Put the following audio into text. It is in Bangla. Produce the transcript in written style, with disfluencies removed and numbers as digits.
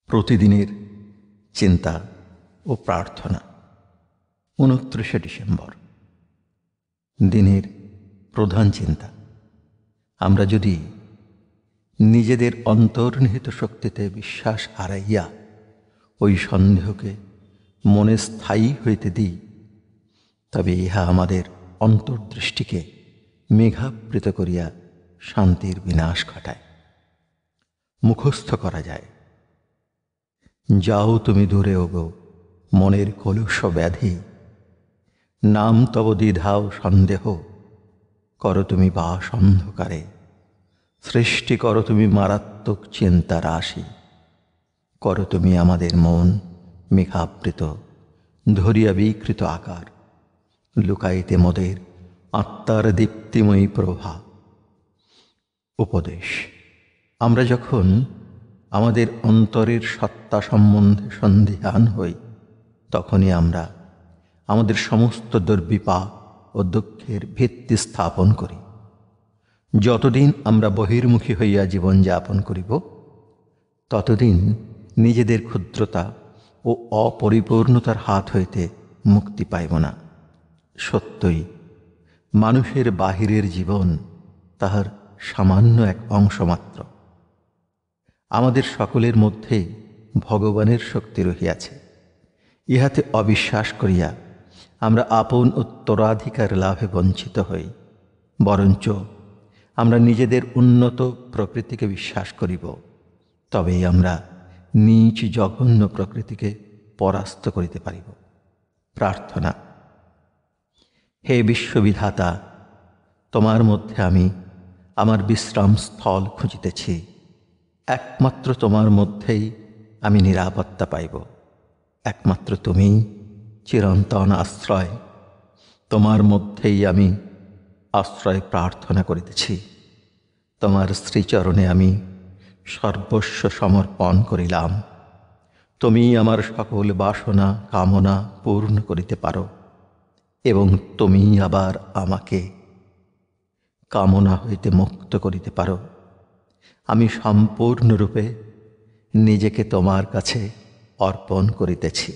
প্রতিদিনের চিন্তা ও প্রার্থনা। 29শে ডিসেম্বর। দিনের প্রধান চিন্তা, আমরা যদি নিজেদের অন্তর্নিহিত শক্তিতে বিশ্বাস হারাইয়া ওই সন্দেহকে মনে স্থায়ী হইতে দিই, তবে ইহা আমাদের অন্তর্দৃষ্টিকে মেঘাবৃত করিয়া শান্তির বিনাশ ঘটায়। মুখস্থ করা যায়, যাও তুমি দূরে ওগো মনের কলুষ ব্যাধি, নাম তব দ্বিধাও সন্দেহ, করো তুমি বাস অন্ধকারে, সৃষ্টি করো তুমি মারাত্মক চিন্তা রাশি, করো তুমি আমাদের মন মেঘাবৃত, ধরিয়া বিকৃত আকার, লুকাইতে মোদের আত্মার দীপ্তিময়ী প্রভা। উপদেশ, আমরা যখন আমাদের অন্তরের সত্তা সম্বন্ধে সন্দিহান হই, তখনই আমরা আমাদের সমস্ত দুর্বিপাক ও দুঃখের ভিত্তি স্থাপন করি। যতদিন আমরা বহির্মুখী হইয়া জীবনযাপন করিব, ততদিন নিজেদের ক্ষুদ্রতা ও অপরিপূর্ণতার হাত হইতে মুক্তি পাইব না। সত্যই মানুষের বাহিরের জীবন তাহার সামান্য এক অংশ মাত্র। আমাদের সকলের মধ্যে ভগবানের শক্তি রহিয়াছে। ইহাতে অবিশ্বাস করিয়া আমরা আপন উত্তরাধিকার লাভে বঞ্চিত হই। বরঞ্চ আমরা নিজেদের উন্নত প্রকৃতিকে বিশ্বাস করিব, তবেই আমরা নীচ জঘন্য প্রকৃতিকে পরাস্ত করিতে পারিব। প্রার্থনা। হে বিশ্ববিধাতা, তোমার মধ্যে আমি আমার বিশ্রাম স্থল খুঁজিতেছি। একমাত্র তোমার মধ্যেই আমি নিরাপত্তা পাইব। একমাত্র তুমিই চিরন্তন আশ্রয়। তোমার মধ্যেই আমি আশ্রয় প্রার্থনা করিতেছি। তোমার শ্রীচরণে আমি সর্বস্ব সমর্পণ করিলাম। তুমি আমার সকল বাসনা কামনা পূর্ণ করিতে পারো, এবং তুমি আবার আমাকে কামনা হইতে মুক্ত করিতে পারো। আমি সম্পূর্ণরূপে নিজেকে তোমার কাছে অর্পণ করিতেছি।